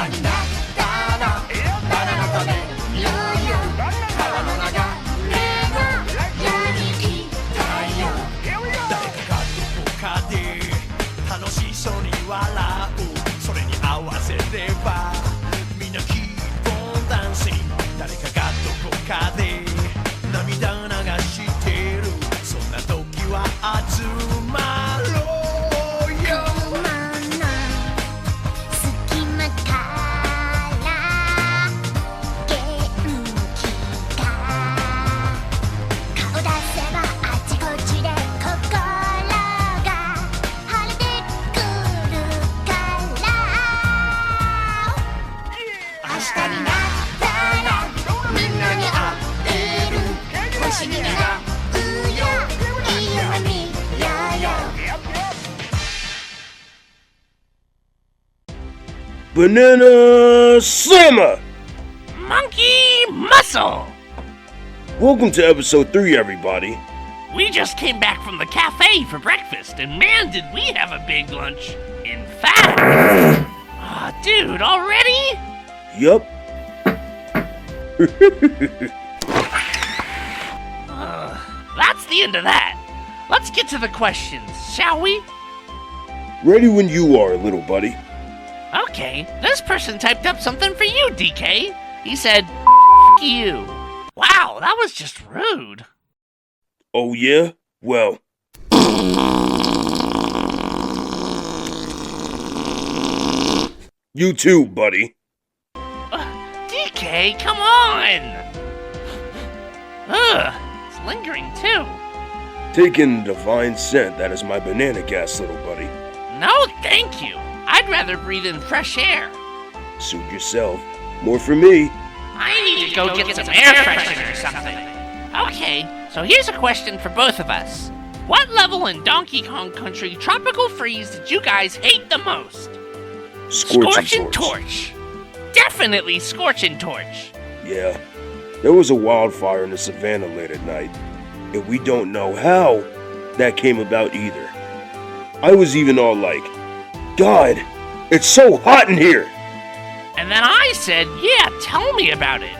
になったらバナナとねようよ川の流れのように行きたいよ誰かがどこかで楽しそうに笑うそれに合わせればみんなキープオンダンシング誰かがどこかで涙流してるそんな時は集まろうよ雲の隙間から元気が顔出せばあちこちで心が晴れてくるから明日になったらみんなに会える星に願うよいい夢見ようよBanana Slammer! Monkey Muscle! Welcome to episode 3, everybody. We just came back from the cafe for breakfast, and man, did we have a big lunch. In fact... Aw, dude, already? Yup. That's the end of that. Let's get to the questions, shall we? Ready when you are, little buddy. Okay, this person typed up something for you, DK. He said, F you. Wow, that was just rude. Oh yeah? Well... You too, buddy. DK, come on! Ugh, it's lingering too. Take in the divine scent that is my banana gas, little buddy. No, thank you. I'd rather breathe in fresh air. Suit yourself. More for me. I need to go get some air freshener or something. Okay, so here's a question for both of us. What level in Donkey Kong Country Tropical Freeze did you guys hate the most? Scorch and Torch. Definitely Scorch and Torch. Yeah. There was a wildfire in the savannah late at night, and we don't know how that came about either. I was even all like, God, it's so hot in here! And then I said, yeah, tell me about it.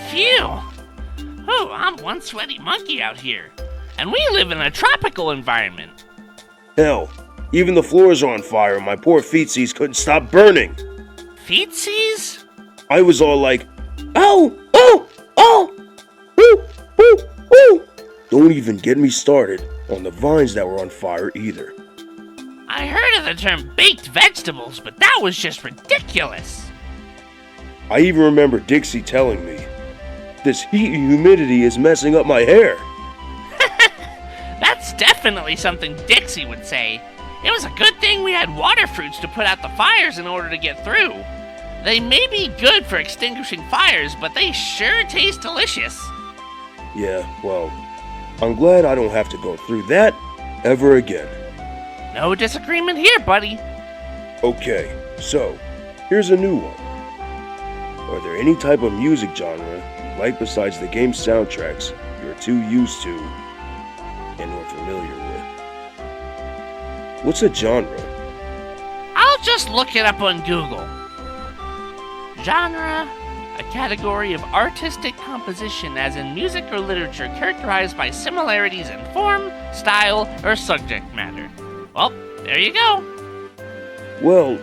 Phew. Oh, I'm one sweaty monkey out here. And we live in a tropical environment. Hell, even the floors are on fire and my poor feetsies couldn't stop burning. Feetsies? I was all like, ow, oh, oh, woo, woo, woo. Don't even get me started on the vines that were on fire either. I heard of the term baked vegetables, but that was just ridiculous. I even remember Dixie telling me, this heat and humidity is messing up my hair. That's definitely something Dixie would say. It was a good thing we had water fruits to put out the fires in order to get through. They may be good for extinguishing fires, but they sure taste delicious. Yeah, well, I'm glad I don't have to go through that ever again. No disagreement here, buddy. Okay, so, here's a new one. Are there any type of music genre you like besides the game soundtracks you're too used to and or familiar with? What's a genre? I'll just look it up on Google. Genre, a category of artistic composition as in music or literature characterized by similarities in form, style, or subject matter. Well, there you go. Well,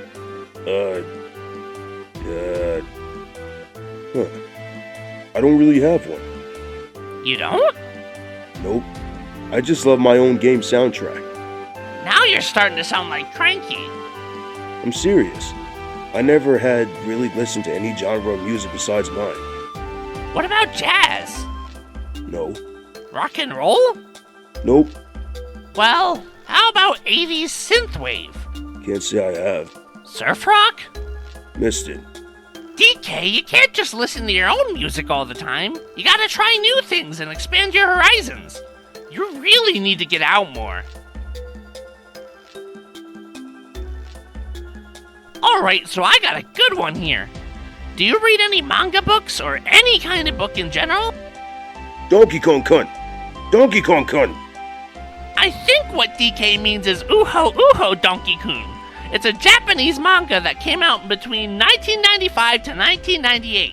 I don't really have one. You don't? Nope. I just love my own game soundtrack. Now you're starting to sound like Cranky. I'm serious. I never had really listened to any genre of music besides mine. What about jazz? No. Rock and roll? Nope. Well, how about 80s synthwave? Can't say I have. Surf rock? Missed it. DK, you can't just listen to your own music all the time. You gotta try new things and expand your horizons. You really need to get out more. Alright, so I got a good one here. Do you read any manga books or any kind of book in general? Donkey Kong Kun! Donkey Kong Kun! I think what DK means is Uho Uho Donkey Kun. It's a Japanese manga that came out between 1995 to 1998.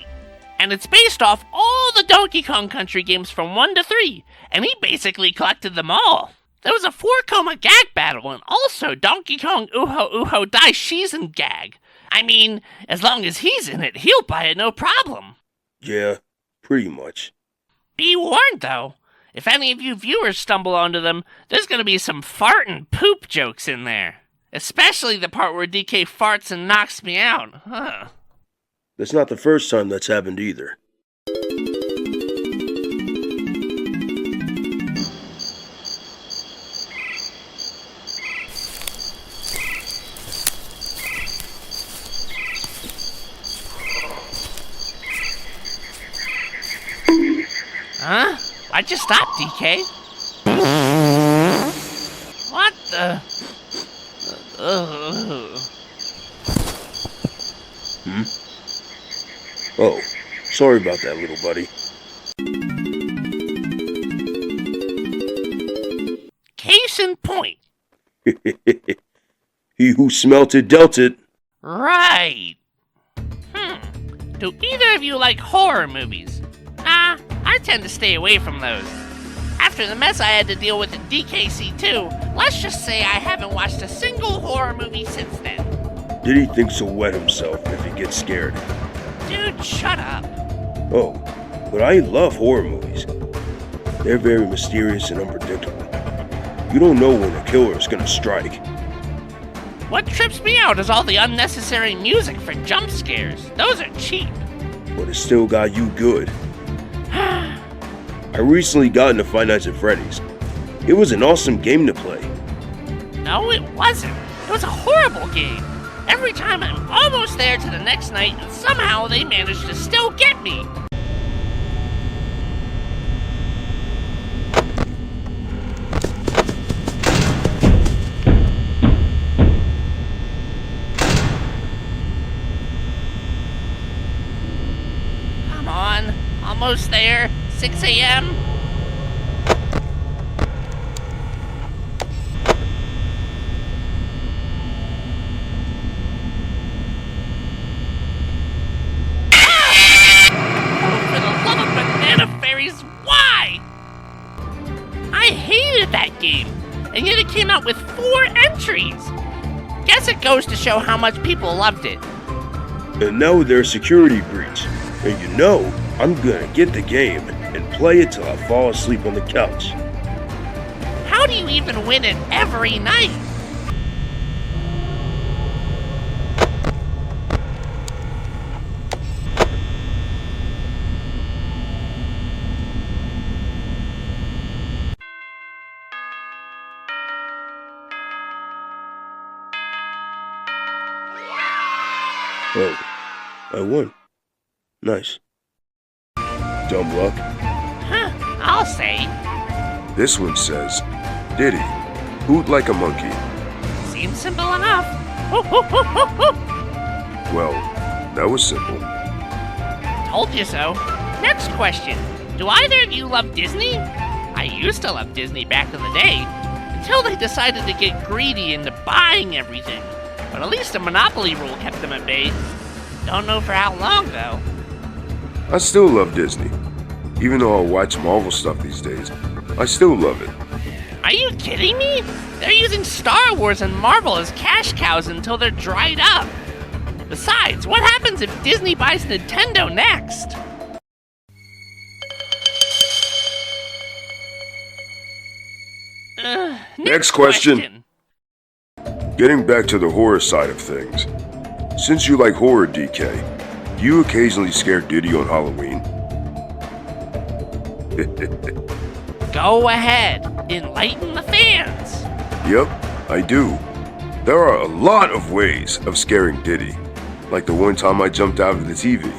And it's based off all the Donkey Kong Country games from 1 to 3, and he basically collected them all. There was a 4-coma gag battle, and also Donkey Kong Uho Uho Dai Shizen gag. I mean, as long as he's in it, he'll buy it no problem. Yeah, pretty much. Be warned, though. If any of you viewers stumble onto them, there's gonna be some fart and poop jokes in there. Especially the part where DK farts and knocks me out. Huh. That's not the first time that's happened either. Huh? Why'd you stop, DK? What the? Oh, sorry about that, little buddy. Case in point. He who smelt it dealt it. Right. Do either of you like horror movies? Nah, I tend to stay away from those. After the mess I had to deal with in DKC2, let's just say I haven't watched a single horror movie since then. Diddy thinks he'll wet himself if he gets scared. Dude, shut up. Oh, but I love horror movies. They're very mysterious and unpredictable. You don't know when the killer is gonna strike. What trips me out is all the unnecessary music for jump scares. Those are cheap. But it still got you good. I recently got into Five Nights at Freddy's. It was an awesome game to play. No, it wasn't. It was a horrible game. Every time I'm almost there to the next night, and somehow they manage to still get me. Come on, almost there. 6 a.m. Game, and yet it came out with 4 entries. Guess it goes to show how much people loved it. And now with their security breach, and you know, I'm gonna get the game and play it till I fall asleep on the couch. How do you even win it every night? Oh, I won. Nice. Dumb luck. Huh, I'll say. This one says, Diddy, hoot like a monkey. Seems simple enough. Hoo, hoo, hoo, hoo, hoo. Well, that was simple. Told you so. Next question. Do either of you love Disney? I used to love Disney back in the day, until they decided to get greedy into buying everything. But at least a monopoly rule kept them at bay. Don't know for how long, though. I still love Disney. Even though I watch Marvel stuff these days, I still love it. Are you kidding me? They're using Star Wars and Marvel as cash cows until they're dried up. Besides, what happens if Disney buys Nintendo next? Next question. Getting back to the horror side of things. Since you like horror, DK, do you occasionally scare Diddy on Halloween? Go ahead. Enlighten the fans. Yep, I do. There are a lot of ways of scaring Diddy. Like the one time I jumped out of the TV.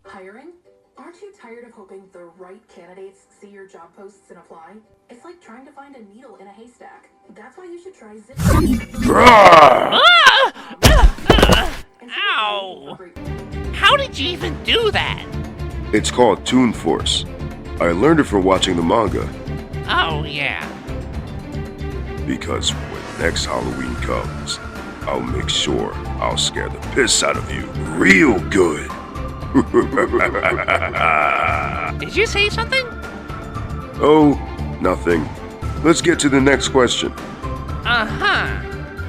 Hiring? Aren't you tired of hoping the right candidates see your job posts and apply? It's like trying to find a needle in a haystack. That's why you should try Zip. Ow! How did you even do that? It's called Toon Force. I learned it from watching the manga. Oh, yeah. Because when next Halloween comes, I'll make sure I'll scare the piss out of you real good. Did you say something? Oh, nothing. Let's get to the next question.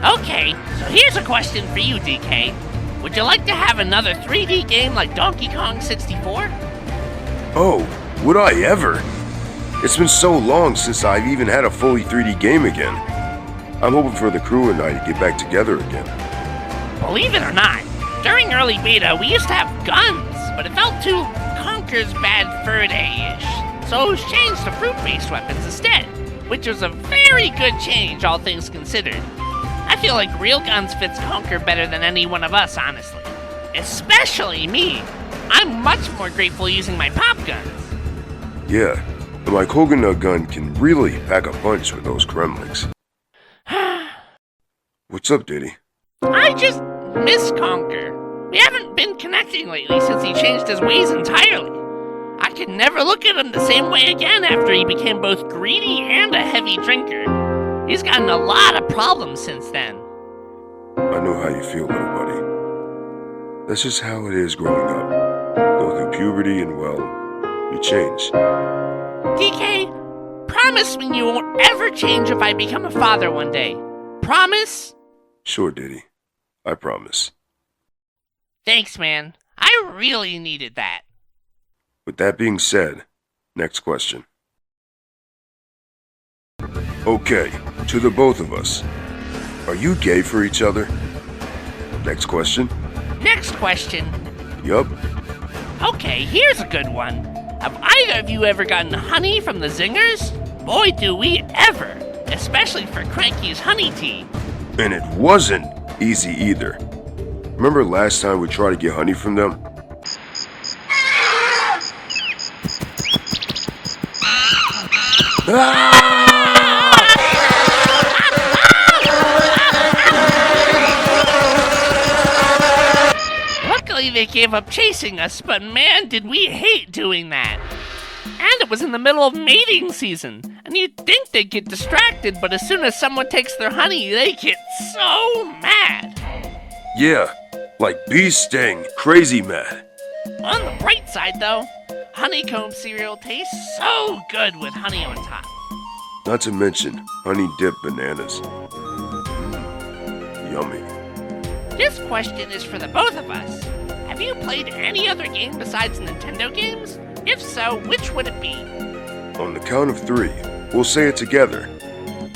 Okay, so here's a question for you, DK. Would you like to have another 3D game like Donkey Kong 64? Oh, would I ever? It's been so long since I've even had a fully 3D game again. I'm hoping for the crew and I to get back together again. Believe it or not, during early beta we used to have guns, but it felt too Conker's Bad Fur Day-ish. So it was changed to fruit-based weapons instead, which was a very good change, all things considered. I feel like real guns fits Conker better than any one of us, honestly. Especially me. I'm much more grateful using my pop guns. Yeah, and my coconut gun can really pack a punch with those Kremlings. What's up, Diddy? I just miss Conker. We haven't been connecting lately since he changed his ways entirely. I could never look at him the same way again after he became both greedy and a heavy drinker. He's gotten a lot of problems since then. I know how you feel, little buddy. That's just how it is growing up. Go through puberty and, well, you change. DK, promise me you won't ever change if I become a father one day. Promise? Sure, Diddy. I promise. Thanks, man. I really needed that. With that being said, next question. Okay, to the both of us. Are you gay for each other? Next question. Next question. Yup. Okay, here's a good one. Have either of you ever gotten honey from the zingers? Boy, do we ever. Especially for Cranky's honey tea. And it wasn't easy either. Remember last time we tried to get honey from them? Luckily they gave up chasing us, but man did we hate doing that. And it was in the middle of mating season, and you'd think they'd get distracted, but as soon as someone takes their honey, they get so mad. Yeah, like bee sting, crazy mad. On the bright side though, honeycomb cereal tastes so good with honey on top. Not to mention honey dipped bananas. Yummy. This question is for the both of us. Have you played any other game besides Nintendo games? If so, which would it be? On the count of 3, we'll say it together.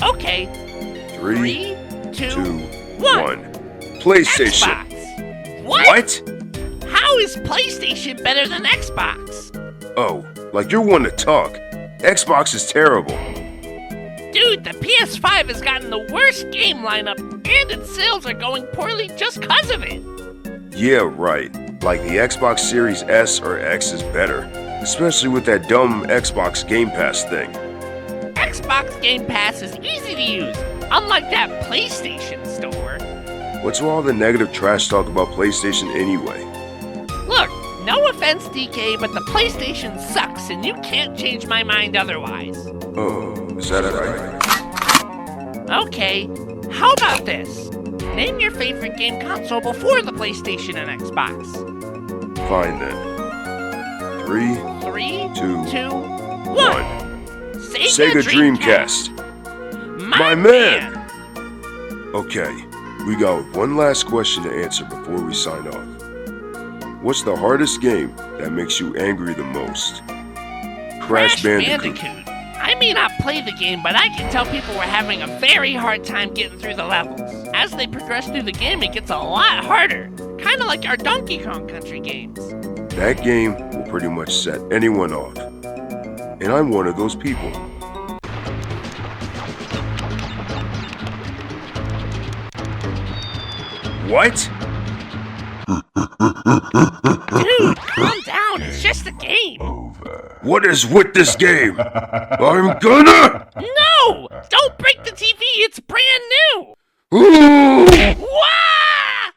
Okay. 3, 2, 1. PlayStation. Xbox. What? How is PlayStation better than Xbox? Oh, like you're one to talk. Xbox is terrible. Dude, the PS5 has gotten the worst game lineup, and its sales are going poorly just cause of it. Yeah, right. Like the Xbox Series S or X is better, especially with that dumb Xbox Game Pass thing. Xbox Game Pass is easy to use, unlike that PlayStation store. What's all the negative trash talk about PlayStation anyway? Look, no offense, DK, but the PlayStation sucks, and you can't change my mind otherwise. Oh, is that right? Okay, how about this? Name your favorite game console before the PlayStation and Xbox. Fine then. 3, 2, 1. Sega Dreamcast. My man! Okay, we got one last question to answer before we sign off. What's the hardest game that makes you angry the most? Crash Bandicoot. I may not play the game, but I can tell people were having a very hard time getting through the levels. As they progress through the game, it gets a lot harder. Kinda like our Donkey Kong Country games. That game will pretty much set anyone off. And I'm one of those people. What? Dude, calm down. It's just a game. What is with this game? I'm gonna... No! Don't break the TV. It's brand new. Ooh! Wah!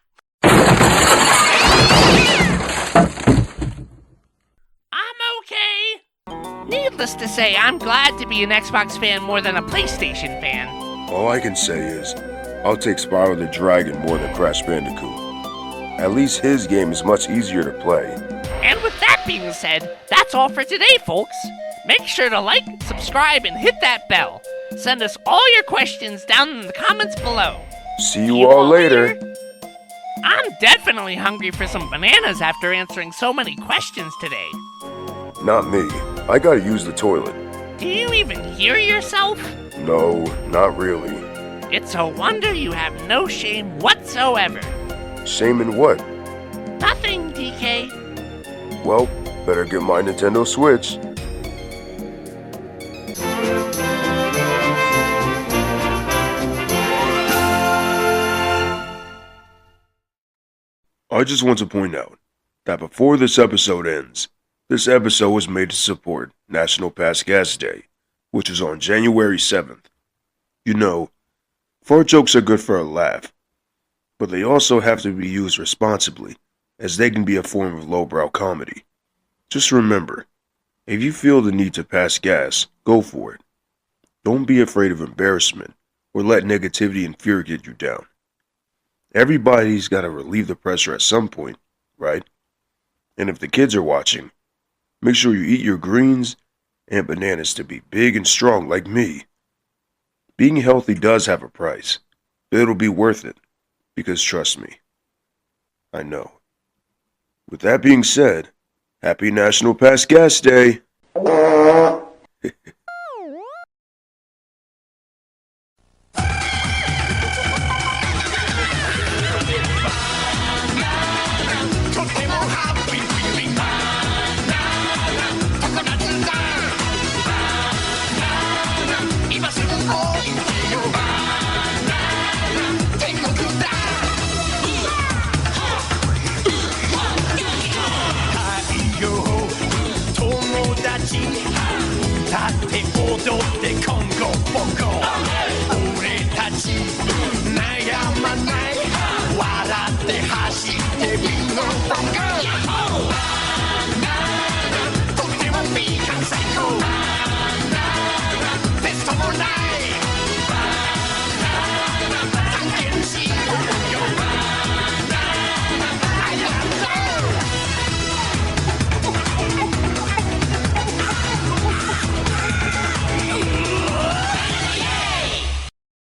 I'm okay. Needless to say, I'm glad to be an Xbox fan more than a PlayStation fan. All I can say is, I'll take Spyro the Dragon more than Crash Bandicoot. At least his game is much easier to play. And with that being said, that's all for today, folks. Make sure to like, subscribe, and hit that bell. Send us all your questions down in the comments below. See you all later. I'm definitely hungry for some bananas after answering so many questions today. Not me. I gotta use the toilet. Do you even hear yourself? No, not really. It's a wonder you have no shame whatsoever. Shame in what? Nothing, DK. Well, better get my Nintendo Switch. I just want to point out that before this episode ends, this episode was made to support National Pass Gas Day, which is on January 7th. You know, fart jokes are good for a laugh, but they also have to be used responsibly, as they can be a form of lowbrow comedy. Just remember, if you feel the need to pass gas, go for it. Don't be afraid of embarrassment or let negativity and fear get you down. Everybody's got to relieve the pressure at some point, right? And if the kids are watching, make sure you eat your greens and bananas to be big and strong like me. Being healthy does have a price, but it'll be worth it, because trust me, I know. With that being said, happy National Pass Gas Day!